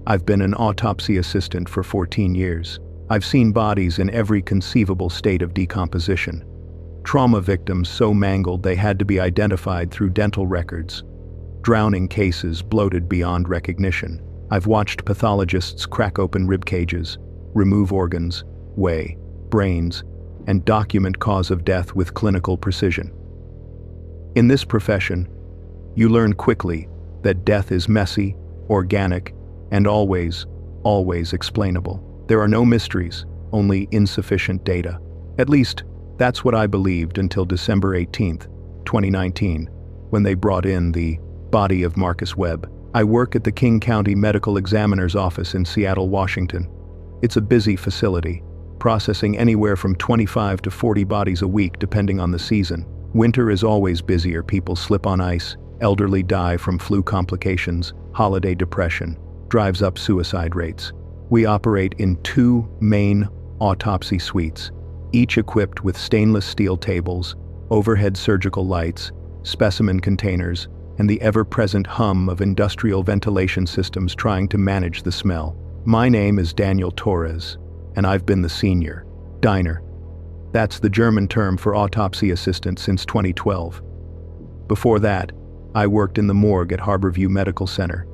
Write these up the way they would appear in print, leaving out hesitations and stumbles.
I've been an autopsy assistant for 14 years. I've seen bodies in every conceivable state of decomposition. Trauma victims so mangled they had to be identified through dental records. Drowning cases bloated beyond recognition. I've watched pathologists crack open rib cages, remove organs, weigh brains, and document cause of death with clinical precision. In this profession, you learn quickly that death is messy, organic, and always explainable. There are no mysteries, only insufficient data. At least, that's what I believed until December 18, 2019, when they brought in the body of Marcus Webb. I work at the King County Medical Examiner's Office in Seattle, Washington. It's a busy facility, processing anywhere from 25 to 40 bodies a week depending on the season. Winter is always busier. People slip on ice, elderly die from flu complications, holiday depression drives up suicide rates. We operate in 2 main autopsy suites, each equipped with stainless steel tables, overhead surgical lights, specimen containers, and the ever-present hum of industrial ventilation systems trying to manage the smell. My name is Daniel Torres, and I've been the senior diener. That's the German term for autopsy assistant since 2012. Before that, I worked in the morgue at Harborview Medical Center,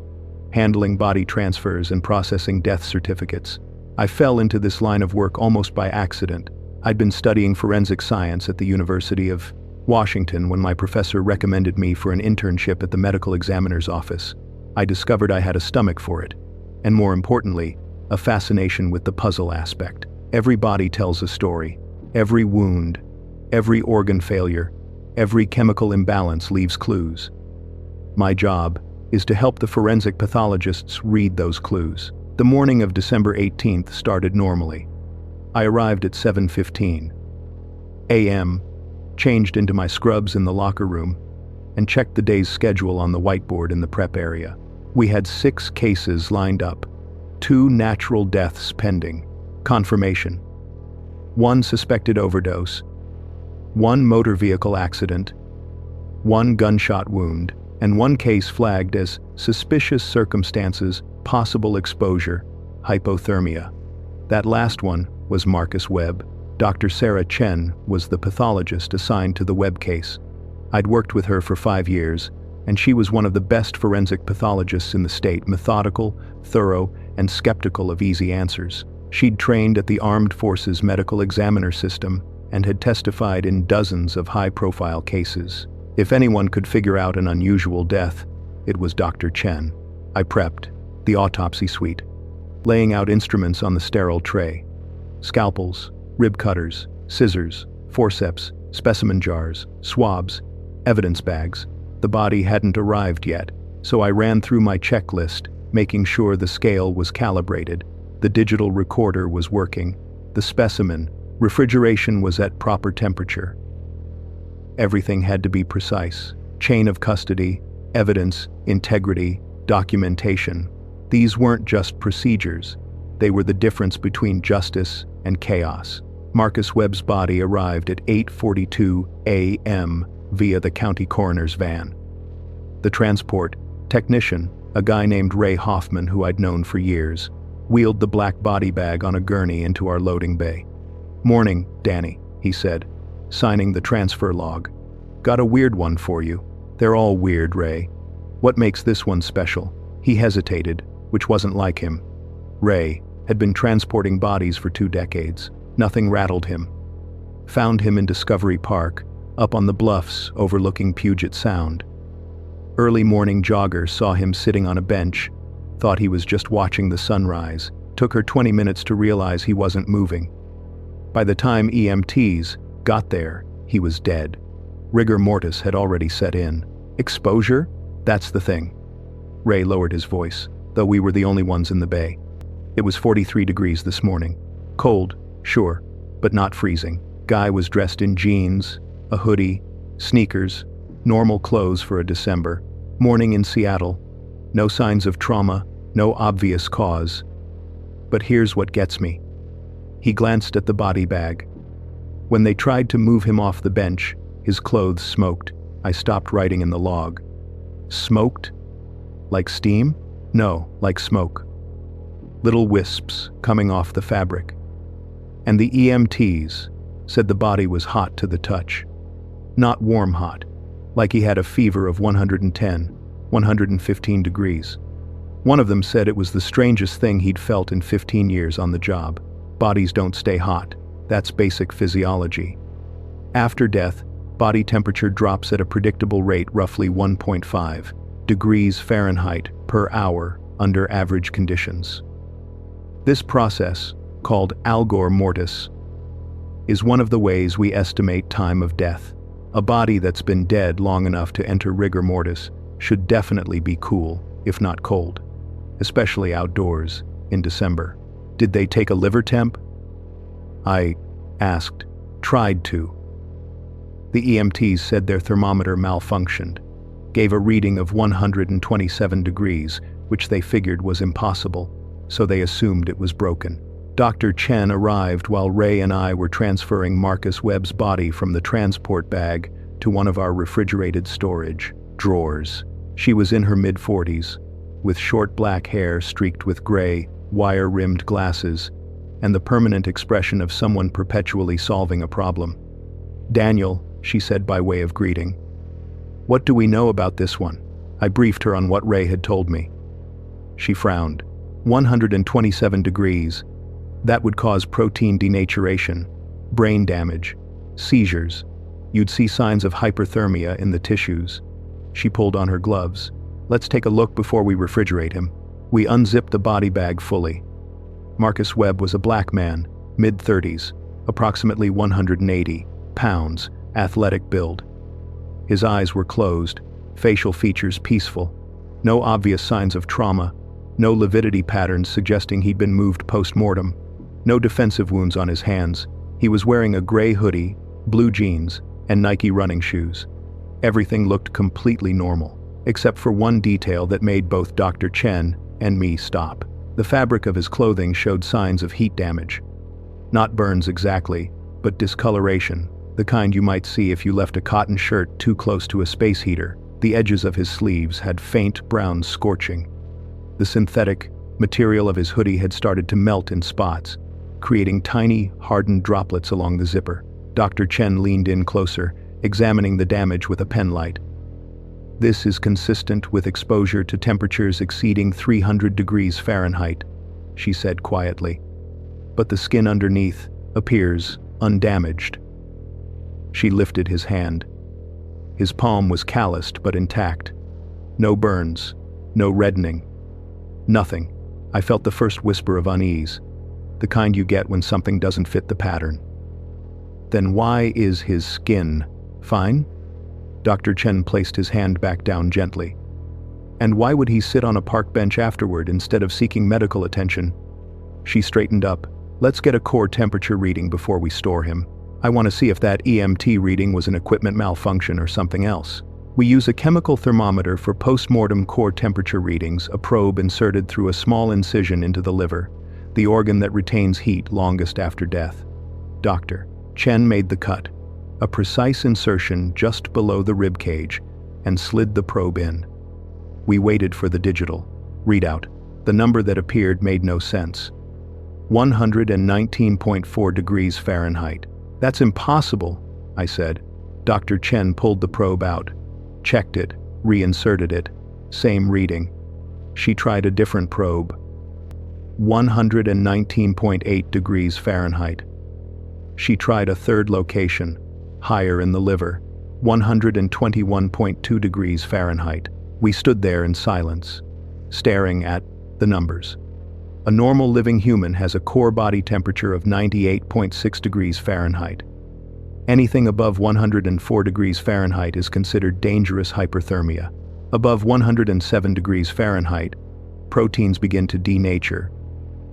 handling body transfers and processing death certificates. I fell into this line of work almost by accident. I'd been studying forensic science at the University of Washington when my professor recommended me for an internship at the medical examiner's office. I discovered I had a stomach for it, and more importantly, a fascination with the puzzle aspect. Every body tells a story. Every wound, every organ failure, every chemical imbalance leaves clues. My job is to help the forensic pathologists read those clues. The morning of December 18th started normally. I arrived at 7:15 a.m., changed into my scrubs in the locker room, and checked the day's schedule on the whiteboard in the prep area. We had 6 cases lined up, 2 natural deaths pending, confirmation, 1 suspected overdose, 1 motor vehicle accident, 1 gunshot wound, and 1 case flagged as suspicious circumstances, possible exposure, hypothermia. That last one was Marcus Webb. Dr. Sarah Chen was the pathologist assigned to the Webb case. I'd worked with her for 5 years, and she was one of the best forensic pathologists in the state, methodical, thorough, and skeptical of easy answers. She'd trained at the Armed Forces Medical Examiner System and had testified in dozens of high-profile cases. If anyone could figure out an unusual death, it was Dr. Chen. I prepped the autopsy suite, laying out instruments on the sterile tray. Scalpels, rib cutters, scissors, forceps, specimen jars, swabs, evidence bags. The body hadn't arrived yet, so I ran through my checklist, making sure the scale was calibrated, the digital recorder was working, the specimen, refrigeration was at proper temperature. Everything had to be precise. Chain of custody, evidence, integrity, documentation. These weren't just procedures. They were the difference between justice and chaos. Marcus Webb's body arrived at 8:42 a.m. via the county coroner's van. The transport technician, a guy named Ray Hoffman who I'd known for years, wheeled the black body bag on a gurney into our loading bay. "Morning, Danny," he said, signing the transfer log. "Got a weird one for you." "They're all weird, Ray. What makes this one special?" He hesitated, which wasn't like him. Ray had been transporting bodies for 2 decades. Nothing rattled him. Found him in Discovery Park, up on the bluffs overlooking Puget Sound. Early morning joggers saw him sitting on a bench, thought he was just watching the sunrise. Took her 20 minutes to realize he wasn't moving. By the time EMTs got there, he was dead. Rigor mortis had already set in. Exposure? That's the thing. Ray lowered his voice, though we were the only ones in the bay. It was 43 degrees this morning. Cold, sure, but not freezing. Guy was dressed in jeans, a hoodie, sneakers, normal clothes for a December morning in Seattle. No signs of trauma, no obvious cause. But here's what gets me. He glanced at the body bag. When they tried to move him off the bench, his clothes smoked. I stopped writing in the log. Smoked? Like steam? No, like smoke. little wisps coming off the fabric. And the EMTs said the body was hot to the touch. Not warm hot, like he had a fever of 110, 115 degrees. One of them said it was the strangest thing he'd felt in 15 years on the job. Bodies don't stay hot. That's basic physiology. After death, body temperature drops at a predictable rate, roughly 1.5 degrees Fahrenheit per hour under average conditions. This process, called algor mortis, is one of the ways we estimate time of death. A body that's been dead long enough to enter rigor mortis should definitely be cool, if not cold, especially outdoors in December. Did they take a liver temp? I asked. Tried to. The EMTs said their thermometer malfunctioned, gave a reading of 127 degrees, which they figured was impossible, so they assumed it was broken. Dr. Chen arrived while Ray and I were transferring Marcus Webb's body from the transport bag to one of our refrigerated storage drawers. She was in her mid-40s, with short black hair streaked with gray, wire-rimmed glasses, and the permanent expression of someone perpetually solving a problem. "Daniel," she said by way of greeting. "What do we know about this one?" I briefed her on what Ray had told me. She frowned. 127 degrees. That would cause protein denaturation, brain damage, seizures. You'd see signs of hyperthermia in the tissues. She pulled on her gloves. "Let's take a look before we refrigerate him." We unzipped the body bag fully. Marcus Webb was a black man, mid-30s, approximately 180 pounds, athletic build. His eyes were closed, facial features peaceful. No obvious signs of trauma, no lividity patterns suggesting he'd been moved post-mortem. No defensive wounds on his hands. He was wearing a gray hoodie, blue jeans, and Nike running shoes. Everything looked completely normal, except for one detail that made both Dr. Chen and me stop. The fabric of his clothing showed signs of heat damage. Not burns exactly, but discoloration, the kind you might see if you left a cotton shirt too close to a space heater. The edges of his sleeves had faint brown scorching. The synthetic material of his hoodie had started to melt in spots, creating tiny, hardened droplets along the zipper. Dr. Chen leaned in closer, examining the damage with a penlight. "This is consistent with exposure to temperatures exceeding 300 degrees Fahrenheit," she said quietly. "But the skin underneath appears undamaged." She lifted his hand. His palm was calloused but intact. No burns, no reddening. Nothing. I felt the first whisper of unease, the kind you get when something doesn't fit the pattern. "Then why is his skin fine?" Dr. Chen placed his hand back down gently. "And why would he sit on a park bench afterward instead of seeking medical attention?" She straightened up. "Let's get a core temperature reading before we store him. I want to see if that EMT reading was an equipment malfunction or something else." We use a chemical thermometer for post-mortem core temperature readings, a probe inserted through a small incision into the liver, the organ that retains heat longest after death. Dr. Chen made the cut, a precise insertion just below the rib cage, and slid the probe in. We waited for the digital readout. The number that appeared made no sense. 119.4 degrees Fahrenheit. "That's impossible," I said. Dr. Chen pulled the probe out, checked it, reinserted it. Same reading. She tried a different probe. 119.8 degrees Fahrenheit. She tried a third location, higher in the liver, 121.2 degrees Fahrenheit. We stood there in silence, staring at the numbers. A normal living human has a core body temperature of 98.6 degrees Fahrenheit. Anything above 104 degrees Fahrenheit is considered dangerous hyperthermia. Above 107 degrees Fahrenheit, proteins begin to denature,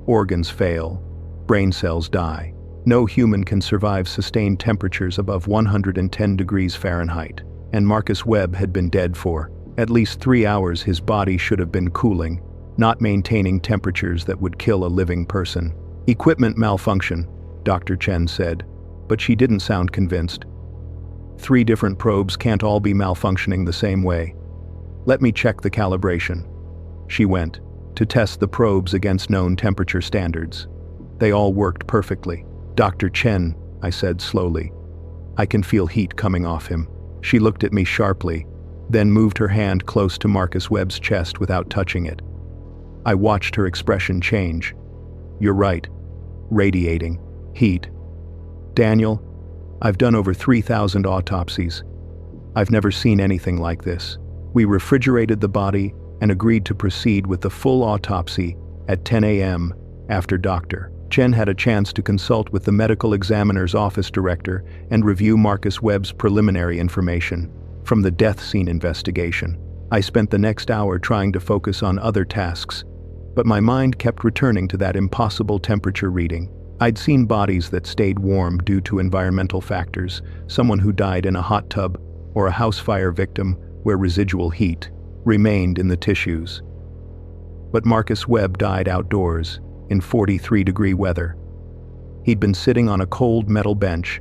organs fail, brain cells die. No human can survive sustained temperatures above 110 degrees Fahrenheit, and Marcus Webb had been dead for at least 3 hours. His body should have been cooling, not maintaining temperatures that would kill a living person. "Equipment malfunction," Dr. Chen said, but she didn't sound convinced. 3 different probes can't all be malfunctioning the same way. "Let me check the calibration." She went, to test the probes against known temperature standards. They all worked perfectly. "Dr. Chen," I said slowly, "I can feel heat coming off him." She looked at me sharply, then moved her hand close to Marcus Webb's chest without touching it. I watched her expression change. "You're right. Radiating. Heat. Daniel, I've done over 3,000 autopsies. I've never seen anything like this." We refrigerated the body and agreed to proceed with the full autopsy at 10 a.m. after Dr. Chen had a chance to consult with the medical examiner's office director and review Marcus Webb's preliminary information from the death scene investigation. I spent the next hour trying to focus on other tasks, but my mind kept returning to that impossible temperature reading. I'd seen bodies that stayed warm due to environmental factors, someone who died in a hot tub, or a house fire victim where residual heat remained in the tissues. But Marcus Webb died outdoors, in 43-degree weather. He'd been sitting on a cold metal bench.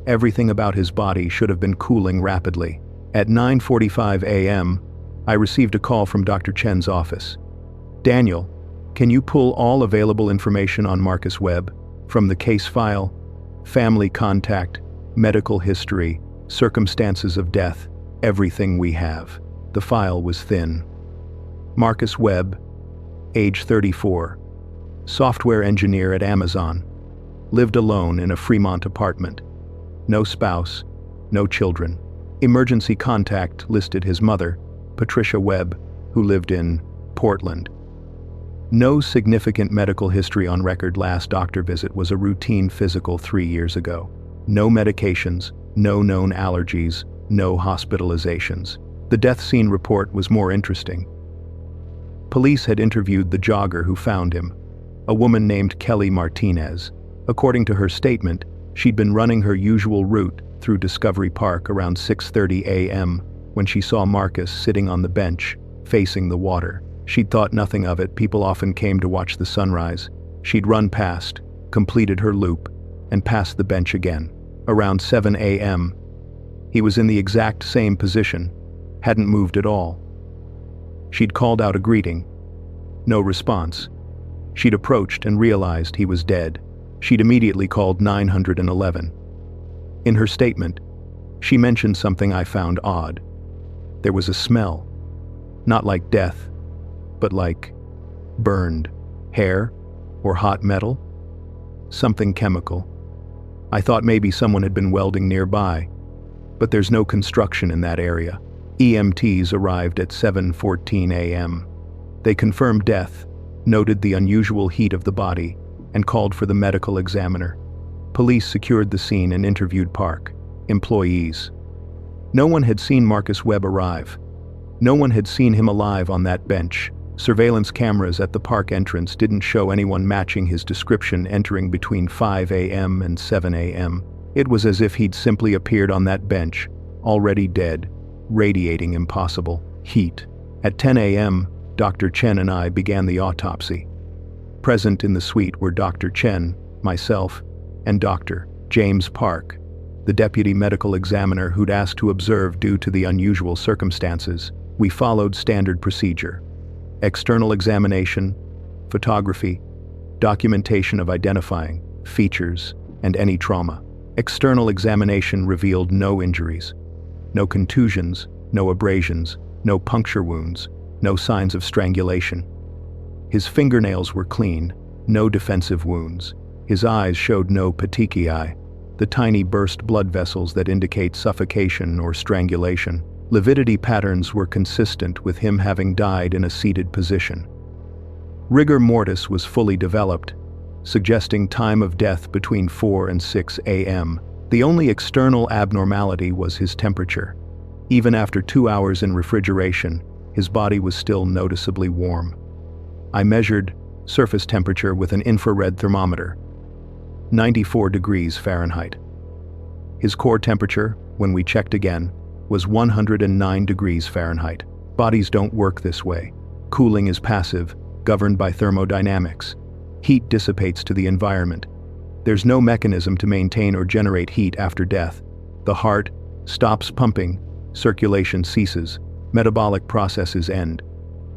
Everything about his body should have been cooling rapidly. At 9:45 a.m., I received a call from Dr. Chen's office. "Daniel, can you pull all available information on Marcus Webb from the case file, family contact, medical history, circumstances of death, everything we have?" The file was thin. Marcus Webb, age 34, software engineer at Amazon, lived alone in a Fremont apartment. No spouse, no children. Emergency contact listed his mother, Patricia Webb, who lived in Portland. No significant medical history on record. Last doctor visit was a routine physical 3 years ago. No medications, no known allergies, no hospitalizations. The death scene report was more interesting. Police had interviewed the jogger who found him, a woman named Kelly Martinez. According to her statement, she'd been running her usual route through Discovery Park around 6:30 a.m. when she saw Marcus sitting on the bench, facing the water. She'd thought nothing of it. People often came to watch the sunrise. She'd run past, completed her loop, and passed the bench again. Around 7 a.m., he was in the exact same position, hadn't moved at all. She'd called out a greeting. No response. She'd approached and realized he was dead. She'd immediately called 911. In her statement, she mentioned something I found odd. There was a smell, not like death, but like burned hair or hot metal, something chemical. I thought maybe someone had been welding nearby, but there's no construction in that area. EMTs arrived at 7:14 a.m. They confirmed death, noted the unusual heat of the body, and called for the medical examiner. Police secured the scene and interviewed park employees. No one had seen Marcus Webb arrive. No one had seen him alive on that bench. Surveillance cameras at the park entrance didn't show anyone matching his description entering between 5 a.m. and 7 a.m. It was as if he'd simply appeared on that bench, already dead, radiating impossible heat. At 10 a.m., Dr. Chen and I began the autopsy. Present in the suite were Dr. Chen, myself, and Dr. James Park, the deputy medical examiner who'd asked to observe due to the unusual circumstances. We followed standard procedure: external examination, photography, documentation of identifying features, and any trauma. External examination revealed no injuries, no contusions, no abrasions, no puncture wounds, no signs of strangulation. His fingernails were clean, no defensive wounds. His eyes showed no petechiae, the tiny burst blood vessels that indicate suffocation or strangulation. Lividity patterns were consistent with him having died in a seated position. Rigor mortis was fully developed, suggesting time of death between 4 and 6 a.m. The only external abnormality was his temperature. Even after 2 hours in refrigeration, his body was still noticeably warm. I measured surface temperature with an infrared thermometer, 94 degrees Fahrenheit. His core temperature, when we checked again, was 109 degrees Fahrenheit. Bodies don't work this way. Cooling is passive, governed by thermodynamics. Heat dissipates to the environment. There's no mechanism to maintain or generate heat after death. The heart stops pumping, circulation ceases, metabolic processes end.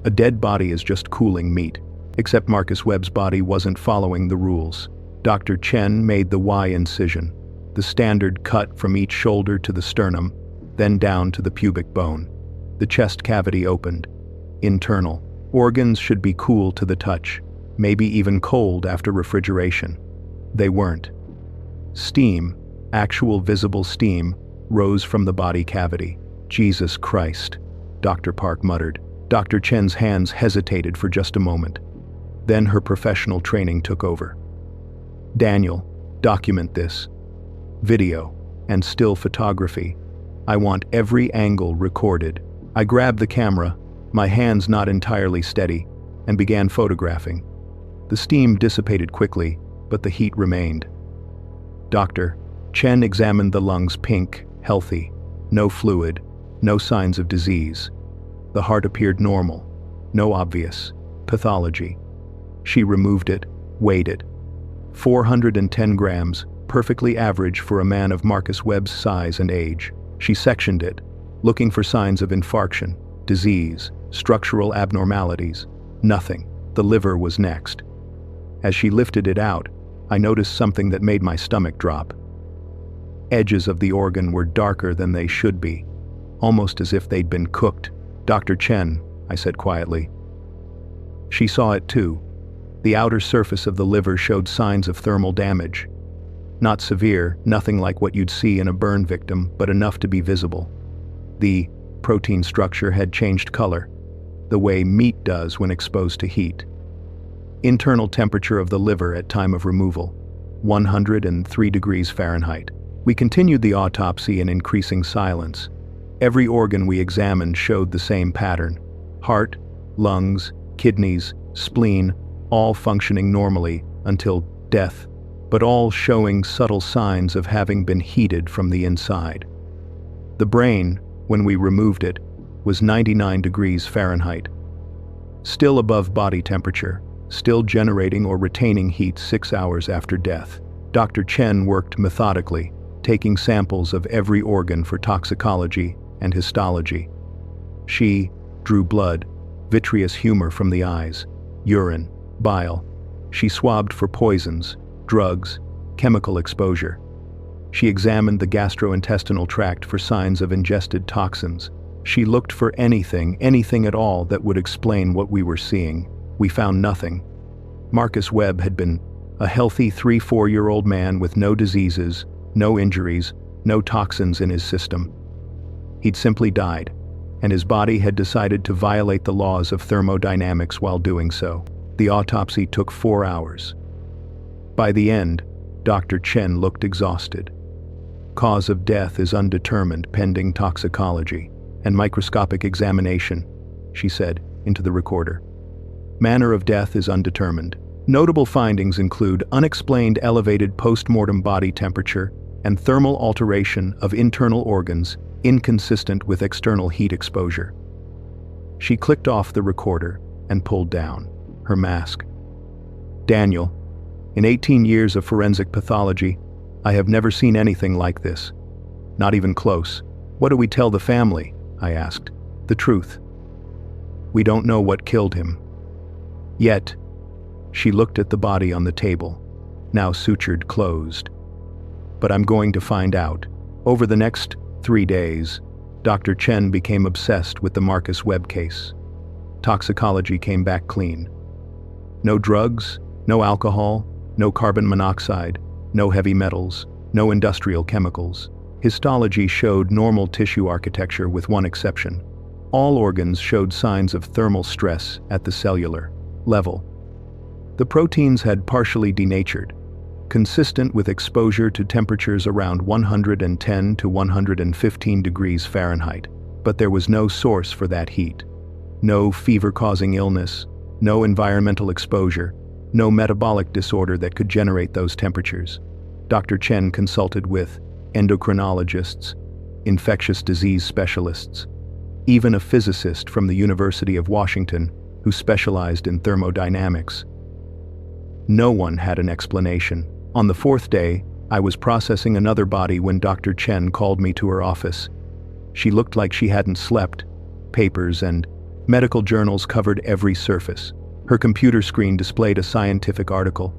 A dead body is just cooling meat. Except Marcus Webb's body wasn't following the rules. Dr. Chen made the Y incision, the standard cut from each shoulder to the sternum, then down to the pubic bone. The chest cavity opened. Internal. Organs should be cool to the touch, maybe even cold after refrigeration. They weren't. Steam, actual visible steam, rose from the body cavity. Jesus Christ, Dr. Park muttered. Dr. Chen's hands hesitated for just a moment. Then her professional training took over. Daniel, document this. Video and still photography. I want every angle recorded. I grabbed the camera, my hands not entirely steady, and began photographing. The steam dissipated quickly, but the heat remained. Dr. Chen examined the lungs pink, healthy, no fluid, no signs of disease. The heart appeared normal, no obvious pathology. She removed it, weighed it. 410 grams, perfectly average for a man of Marcus Webb's size and age. She sectioned it, looking for signs of infarction, disease, structural abnormalities. Nothing. The liver was next. As she lifted it out, I noticed something that made my stomach drop. Edges of the organ were darker than they should be, almost as if they'd been cooked. Dr. Chen, I said quietly. She saw it too. The outer surface of the liver showed signs of thermal damage. Not severe, nothing like what you'd see in a burn victim, but enough to be visible. The protein structure had changed color, the way meat does when exposed to heat. Internal temperature of the liver at time of removal, 103 degrees Fahrenheit. We continued the autopsy in increasing silence. Every organ we examined showed the same pattern. Heart, lungs, kidneys, spleen, all functioning normally until death, but all showing subtle signs of having been heated from the inside. The brain, when we removed it, was 99 degrees Fahrenheit. Still above body temperature, still generating or retaining heat 6 hours after death. Dr. Chen worked methodically, taking samples of every organ for toxicology and histology. She drew blood, vitreous humor from the eyes, urine, bile. She swabbed for poisons, drugs, chemical exposure. She examined the gastrointestinal tract for signs of ingested toxins. She looked for anything at all that would explain what we were seeing. We found nothing. Marcus Webb had been a healthy 3-4-year-old man with no diseases, no injuries, no toxins in his system. He'd simply died, and his body had decided to violate the laws of thermodynamics while doing so. The autopsy took 4 hours. By the end, Dr. Chen looked exhausted. Cause of death is undetermined pending toxicology and microscopic examination, she said into the recorder. Manner of death is undetermined. Notable findings include unexplained elevated post-mortem body temperature and thermal alteration of internal organs inconsistent with external heat exposure. She clicked off the recorder and pulled down her mask. Daniel, in 18 years of forensic pathology, I have never seen anything like this. Not even close. What do we tell the family? I asked. The truth. We don't know what killed him. Yet, she looked at the body on the table, now sutured closed. But I'm going to find out. Over the next 3 days, Dr. Chen became obsessed with the Marcus Webb case. Toxicology came back clean. No drugs, no alcohol, no carbon monoxide, no heavy metals, no industrial chemicals. Histology showed normal tissue architecture with one exception. All organs showed signs of thermal stress at the cellular level. The proteins had partially denatured, consistent with exposure to temperatures around 110 to 115 degrees Fahrenheit, but there was no source for that heat. No fever-causing illness, no environmental exposure, no metabolic disorder that could generate those temperatures. Dr. Chen consulted with endocrinologists, infectious disease specialists, even a physicist from the University of Washington who specialized in thermodynamics. No one had an explanation. On the 4th day, I was processing another body when Dr. Chen called me to her office. She looked like she hadn't slept. Papers and Medical journals covered every surface. Her computer screen displayed a scientific article.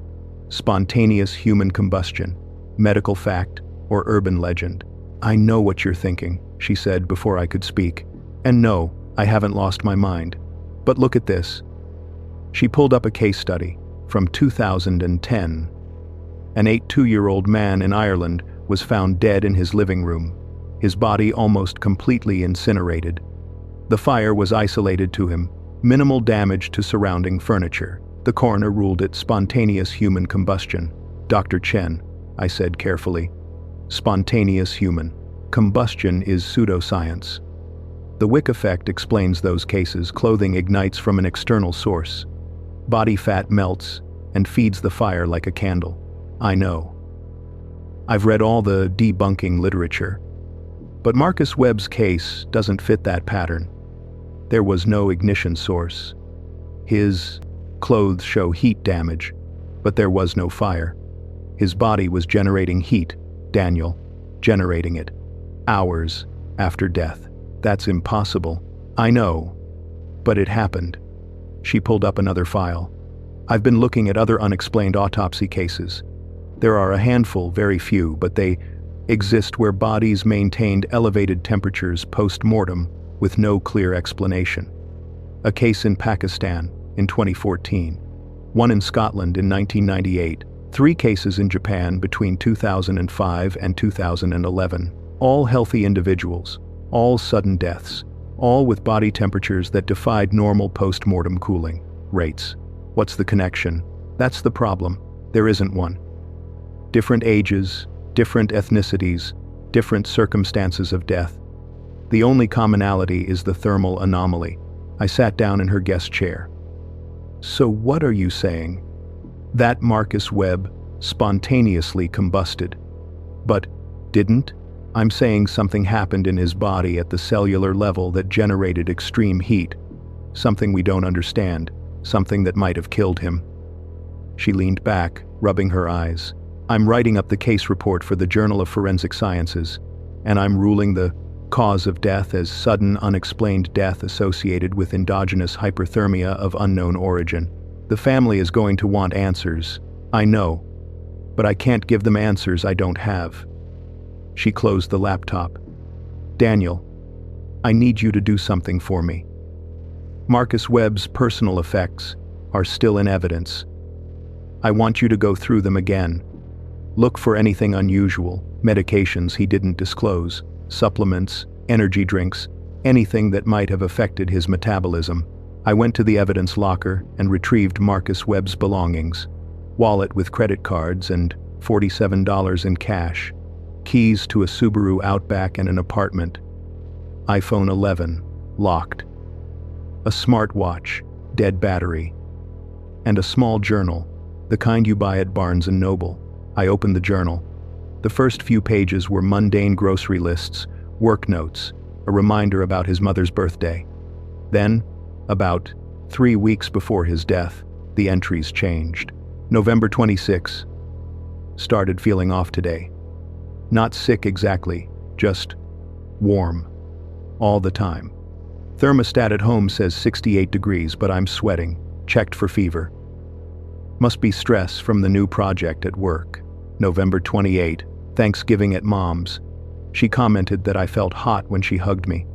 Spontaneous human combustion. Medical fact or urban legend. "I know what you're thinking," she said before I could speak. "And no, I haven't lost my mind. But look at this." She pulled up a case study from 2010. An 82-year-old man in Ireland was found dead in his living room, his body almost completely incinerated. The fire was isolated to him, minimal damage to surrounding furniture. The coroner ruled it spontaneous human combustion. "Dr. Chen," I said carefully, "spontaneous human combustion is pseudoscience. The wick effect explains those cases. Clothing ignites from an external source. Body fat melts and feeds the fire like a candle. I know. I've read all the debunking literature. But Marcus Webb's case doesn't fit that pattern. There was no ignition source. His clothes show heat damage, but there was no fire. His body was generating heat, Daniel, generating it, hours after death. That's impossible. I know, but it happened." She pulled up another file. "I've been looking at other unexplained autopsy cases. There are a handful, very few, but they exist where bodies maintained elevated temperatures post-mortem with no clear explanation. A case in Pakistan in 2014, one in Scotland in 1998, 3 cases in Japan between 2005 and 2011, all healthy individuals, all sudden deaths, all with body temperatures that defied normal post-mortem cooling rates. What's the connection? That's the problem. There isn't one. Different ages, different ethnicities, different circumstances of death. The only commonality is the thermal anomaly." I sat down in her guest chair. "So what are you saying?" "That Marcus Webb spontaneously combusted." "But didn't?" "I'm saying something happened in his body at the cellular level that generated extreme heat. Something we don't understand, something that might have killed him." She leaned back, rubbing her eyes. "I'm writing up the case report for the Journal of Forensic Sciences, and I'm ruling the cause of death as sudden unexplained death associated with endogenous hyperthermia of unknown origin. The family is going to want answers. I know, but I can't give them answers I don't have." She closed the laptop. "Daniel, I need you to do something for me. Marcus Webb's personal effects are still in evidence. I want you to go through them again. Look for anything unusual, medications he didn't disclose, supplements, energy drinks, anything that might have affected his metabolism." I went to the evidence locker and retrieved Marcus Webb's belongings. Wallet with credit cards and $47 in cash. Keys to a Subaru Outback and an apartment. iPhone 11, locked. A smartwatch, dead battery. And a small journal, the kind you buy at Barnes & Noble. I opened the journal. The first few pages were mundane grocery lists, work notes, a reminder about his mother's birthday. Then, about 3 weeks before his death, the entries changed. November 26. Started feeling off today. Not sick exactly, just warm. All the time. Thermostat at home says 68 degrees, but I'm sweating. Checked for fever. Must be stress from the new project at work. November 28, Thanksgiving at Mom's. She commented that I felt hot when she hugged me.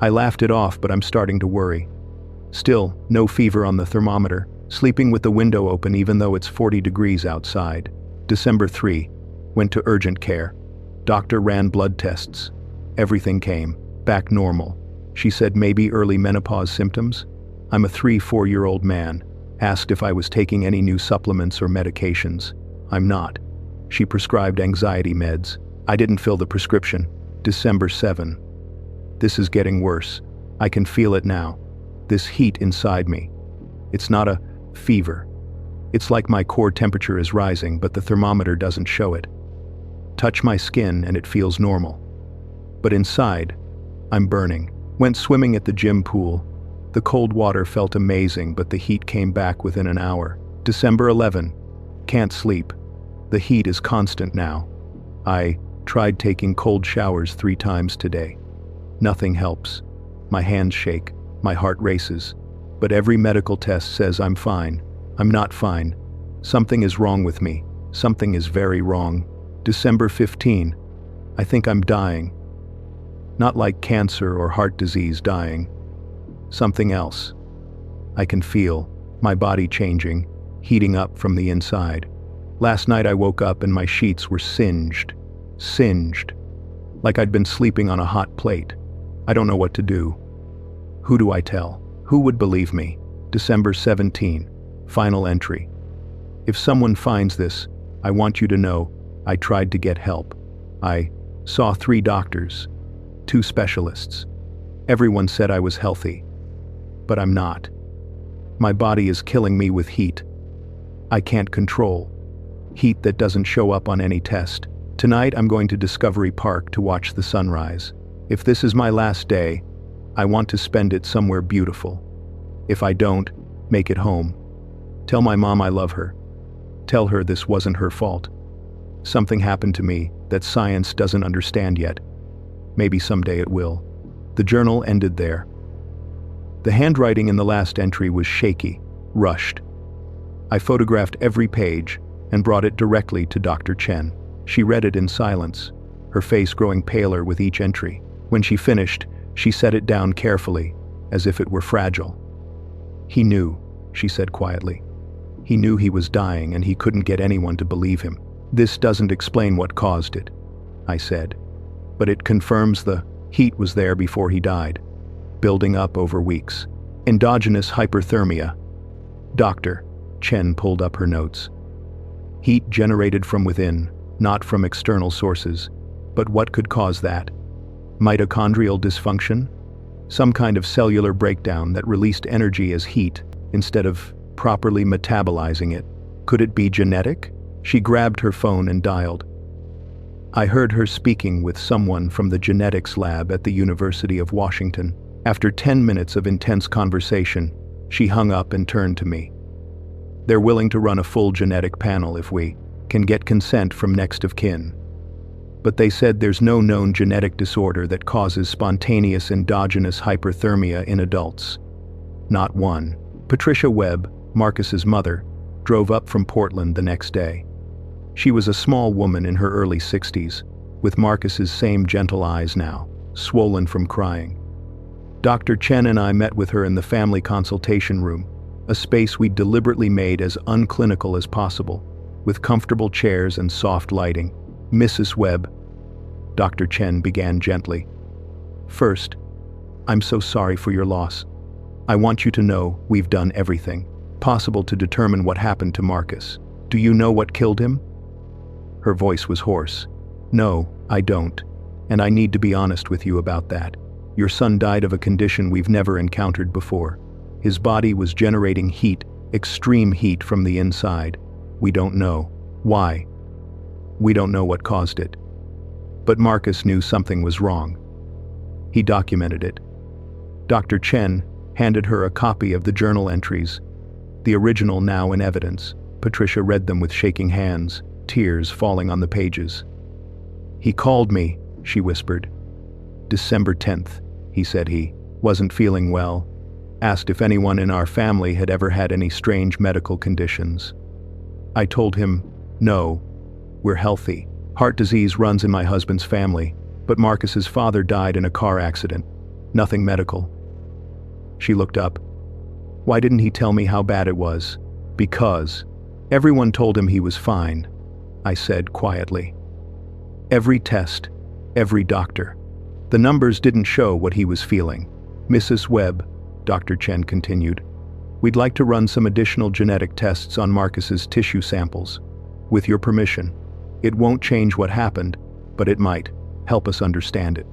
I laughed it off, but I'm starting to worry. Still, no fever on the thermometer, sleeping with the window open even though it's 40 degrees outside. December 3, went to urgent care. Doctor ran blood tests. Everything came back normal. She said maybe early menopause symptoms. I'm a 3-4-year-old man. Asked if I was taking any new supplements or medications. I'm not. She prescribed anxiety meds. I didn't fill the prescription. December 7. This is getting worse. I can feel it now. This heat inside me. It's not a fever. It's like my core temperature is rising, but the thermometer doesn't show it. Touch my skin and it feels normal. But inside, I'm burning. Went swimming at the gym pool. The cold water felt amazing, but the heat came back within an hour. December 11. Can't sleep. The heat is constant now. I tried taking cold showers 3 times today. Nothing helps. My hands shake. My heart races. But every medical test says I'm fine. I'm not fine. Something is wrong with me. Something is very wrong. December 15. I think I'm dying. Not like cancer or heart disease dying. Something else. I can feel my body changing, heating up from the inside. Last night I woke up and my sheets were singed. Like I'd been sleeping on a hot plate. I don't know what to do. Who do I tell? Who would believe me? December 17. Final entry. If someone finds this, I want you to know I tried to get help. I saw 3 doctors, 2 specialists. Everyone said I was healthy. But I'm not. My body is killing me with heat. I can't control. Heat that doesn't show up on any test. Tonight I'm going to Discovery Park to watch the sunrise. If this is my last day, I want to spend it somewhere beautiful. If I don't, make it home. Tell my mom I love her. Tell her this wasn't her fault. Something happened to me that science doesn't understand yet. Maybe someday it will. The journal ended there. The handwriting in the last entry was shaky, rushed. I photographed every page and brought it directly to Dr. Chen. She read it in silence, her face growing paler with each entry. When she finished, she set it down carefully, as if it were fragile. He knew, she said quietly. He knew he was dying and he couldn't get anyone to believe him. This doesn't explain what caused it, I said. But it confirms the heat was there before he died, building up over weeks. Endogenous hyperthermia. Dr. Chen pulled up her notes. Heat generated from within, not from external sources. But what could cause that? Mitochondrial dysfunction? Some kind of cellular breakdown that released energy as heat instead of properly metabolizing it. Could it be genetic? She grabbed her phone and dialed. I heard her speaking with someone from the genetics lab at the University of Washington. After 10 minutes of intense conversation, she hung up and turned to me. They're willing to run a full genetic panel if we can get consent from next of kin. But they said there's no known genetic disorder that causes spontaneous endogenous hyperthermia in adults. Not one. Patricia Webb, Marcus's mother, drove up from Portland the next day. She was a small woman in her early 60s, with Marcus's same gentle eyes now, swollen from crying. Dr. Chen and I met with her in the family consultation room, a space we'd deliberately made as unclinical as possible, with comfortable chairs and soft lighting. Mrs. Webb, Dr. Chen began gently. First, I'm so sorry for your loss. I want you to know we've done everything possible to determine what happened to Marcus. Do you know what killed him? Her voice was hoarse. No, I don't. And I need to be honest with you about that. Your son died of a condition we've never encountered before. His body was generating heat, extreme heat from the inside. We don't know why. We don't know what caused it. But Marcus knew something was wrong. He documented it. Dr. Chen handed her a copy of the journal entries, the original now in evidence. Patricia read them with shaking hands, tears falling on the pages. He called me, she whispered. December 10th, he said he wasn't feeling well, asked if anyone in our family had ever had any strange medical conditions. I told him, no, we're healthy. Heart disease runs in my husband's family, but Marcus's father died in a car accident. Nothing medical. She looked up. Why didn't he tell me how bad it was? Because everyone told him he was fine, I said quietly. Every test, every doctor. The numbers didn't show what he was feeling. Mrs. Webb, Dr. Chen continued, we'd like to run some additional genetic tests on Marcus's tissue samples. With your permission. It won't change what happened, but it might help us understand it.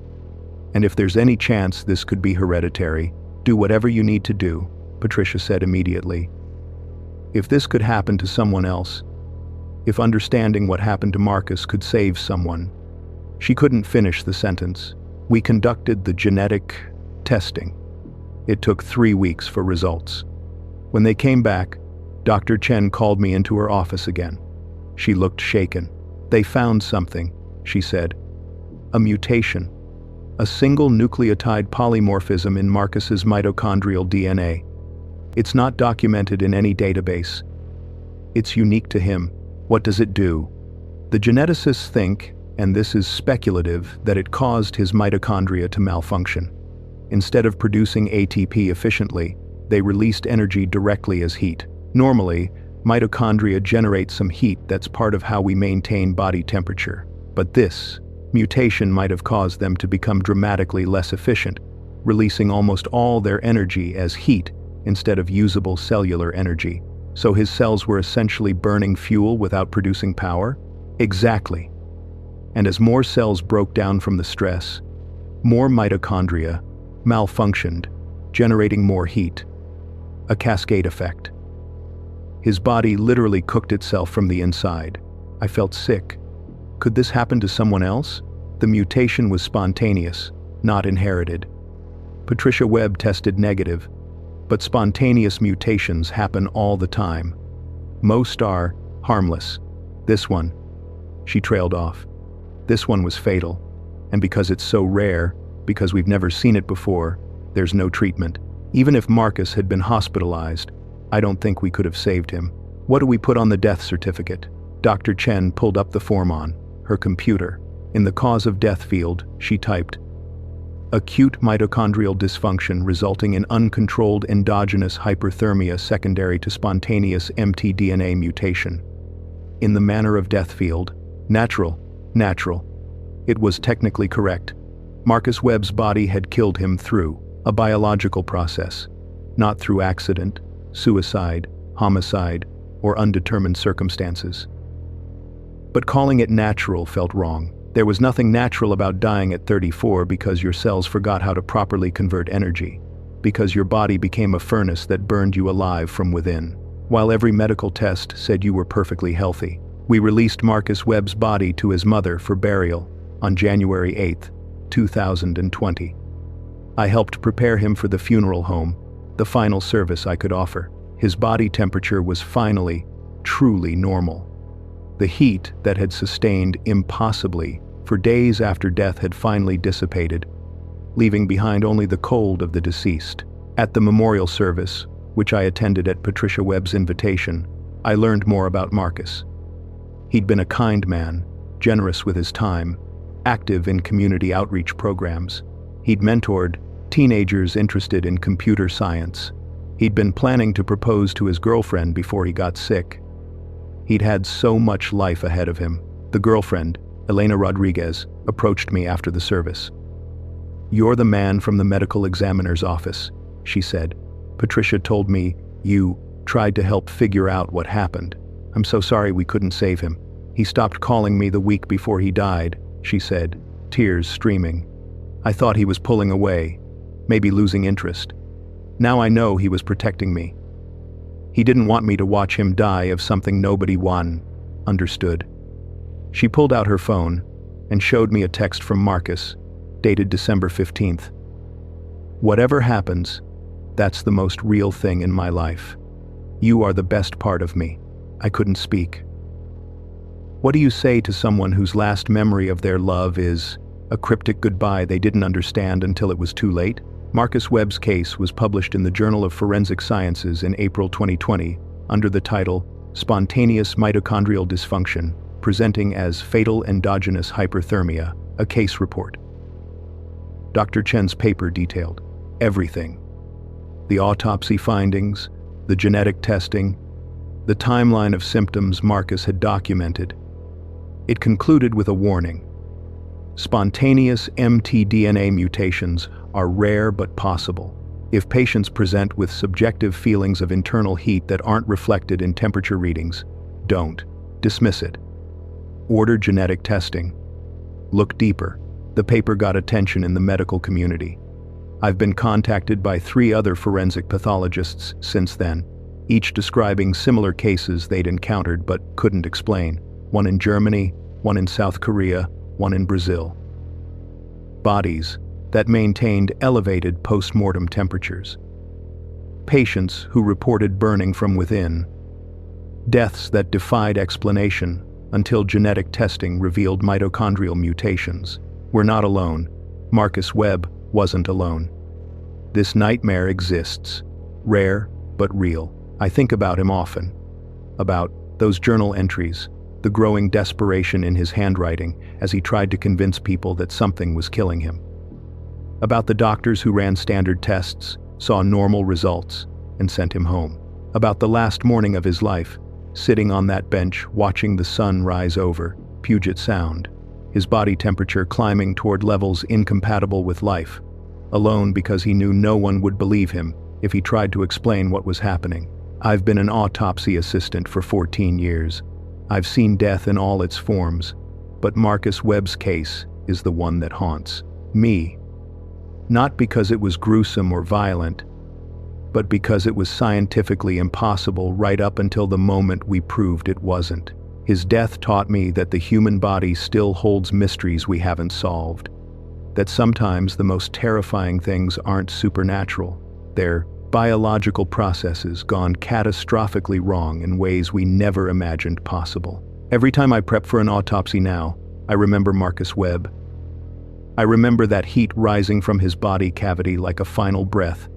And if there's any chance this could be hereditary, do whatever you need to do, Patricia said immediately. If this could happen to someone else, if understanding what happened to Marcus could save someone. She couldn't finish the sentence. We conducted the genetic testing. It took 3 weeks for results. When they came back, Dr. Chen called me into her office again. She looked shaken. They found something, she said. A mutation. a single nucleotide polymorphism in Marcus's mitochondrial DNA. It's not documented in any database. It's unique to him. What does it do? The geneticists think, and this is speculative, that it caused his mitochondria to malfunction. Instead of producing ATP efficiently, they released energy directly as heat. Normally, mitochondria generate some heat that's part of how we maintain body temperature. But this mutation might have caused them to become dramatically less efficient, releasing almost all their energy as heat instead of usable cellular energy. So his cells were essentially burning fuel without producing power? Exactly. And as more cells broke down from the stress, more mitochondria malfunctioned, generating more heat. A cascade effect. His body literally cooked itself from the inside. I felt sick. Could this happen to someone else? The mutation was spontaneous, not inherited. Patricia Webb tested negative, but spontaneous mutations happen all the time. Most are harmless. This one, she trailed off. This one was fatal, and because it's so rare, because we've never seen it before, there's no treatment. Even if Marcus had been hospitalized, I don't think we could have saved him. What do we put on the death certificate? Dr. Chen pulled up the form on her computer. In the cause of death field, she typed, acute mitochondrial dysfunction resulting in uncontrolled endogenous hyperthermia secondary to spontaneous mtDNA mutation. In the manner of death field, natural. It was technically correct. Marcus Webb's body had killed him through a biological process, not through accident, suicide, homicide, or undetermined circumstances. But calling it natural felt wrong. There was nothing natural about dying at 34 because your cells forgot how to properly convert energy, because your body became a furnace that burned you alive from within. While every medical test said you were perfectly healthy, we released Marcus Webb's body to his mother for burial on January 8, 2020. I helped prepare him for the funeral home, the final service I could offer. His body temperature was finally, truly normal. The heat that had sustained impossibly for days after death had finally dissipated, leaving behind only the cold of the deceased. At the memorial service, which I attended at Patricia Webb's invitation, I learned more about Marcus. He'd been a kind man, generous with his time, active in community outreach programs. He'd mentored teenagers interested in computer science. He'd been planning to propose to his girlfriend before he got sick. He'd had so much life ahead of him. The girlfriend, Elena Rodriguez, approached me after the service. "You're the man from the medical examiner's office," she said. "Patricia told me you tried to help figure out what happened. I'm so sorry we couldn't save him. He stopped calling me the week before he died," she said, tears streaming. "I thought he was pulling away, maybe losing interest. Now I know he was protecting me. He didn't want me to watch him die of something nobody understood." She pulled out her phone and showed me a text from Marcus, dated December 15th. "Whatever happens, that's the most real thing in my life. You are the best part of me." I couldn't speak. What do you say to someone whose last memory of their love is a cryptic goodbye they didn't understand until it was too late? Marcus Webb's case was published in the Journal of Forensic Sciences in April 2020 under the title Spontaneous Mitochondrial Dysfunction, presenting as Fatal Endogenous Hyperthermia, a case report. Dr. Chen's paper detailed everything: the autopsy findings, the genetic testing, the timeline of symptoms Marcus had documented. It concluded with a warning. Spontaneous mtDNA mutations are rare but possible. If patients present with subjective feelings of internal heat that aren't reflected in temperature readings, don't dismiss it. Order genetic testing. Look deeper. The paper got attention in the medical community. I've been contacted by 3 other forensic pathologists since then, each describing similar cases they'd encountered but couldn't explain. One in Germany, one in South Korea, one in Brazil. Bodies that maintained elevated post-mortem temperatures. Patients who reported burning from within. Deaths that defied explanation until genetic testing revealed mitochondrial mutations. We're not alone. Marcus Webb wasn't alone. This nightmare exists, rare but real. I think about him often. About those journal entries, the growing desperation in his handwriting as he tried to convince people that something was killing him. About the doctors who ran standard tests, saw normal results, and sent him home. About the last morning of his life, sitting on that bench watching the sun rise over Puget Sound, his body temperature climbing toward levels incompatible with life, alone because he knew no one would believe him if he tried to explain what was happening. I've been an autopsy assistant for 14 years. I've seen death in all its forms, but Marcus Webb's case is the one that haunts me. Not because it was gruesome or violent, but because it was scientifically impossible right up until the moment we proved it wasn't. His death taught me that the human body still holds mysteries we haven't solved, that sometimes the most terrifying things aren't supernatural, they're biological processes gone catastrophically wrong in ways we never imagined possible. Every time I prep for an autopsy now, I remember Marcus Webb. I remember that heat rising from his body cavity like a final breath.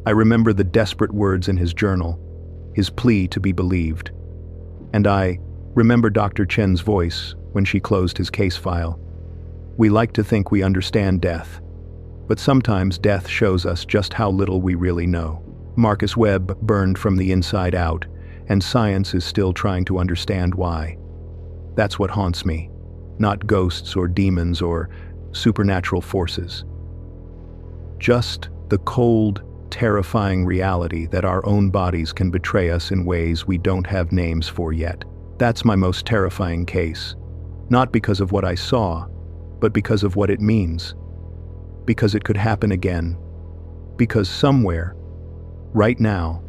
I remember the desperate words in his journal, his plea to be believed. And I remember Dr. Chen's voice when she closed his case file. We like to think we understand death, but sometimes death shows us just how little we really know. Marcus Webb burned from the inside out, and science is still trying to understand why. That's what haunts me, not ghosts or demons or supernatural forces. Just the cold, terrifying reality that our own bodies can betray us in ways we don't have names for yet. That's my most terrifying case. Not because of what I saw, but because of what it means. Because it could happen again. Because somewhere, right now,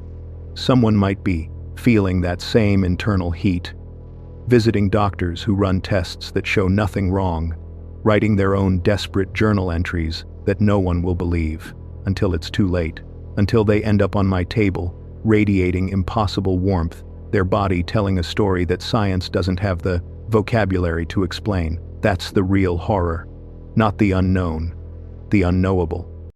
someone might be feeling that same internal heat, visiting doctors who run tests that show nothing wrong, writing their own desperate journal entries that no one will believe, until it's too late, until they end up on my table, radiating impossible warmth, their body telling a story that science doesn't have the vocabulary to explain. That's the real horror, not the unknown, the unknowable.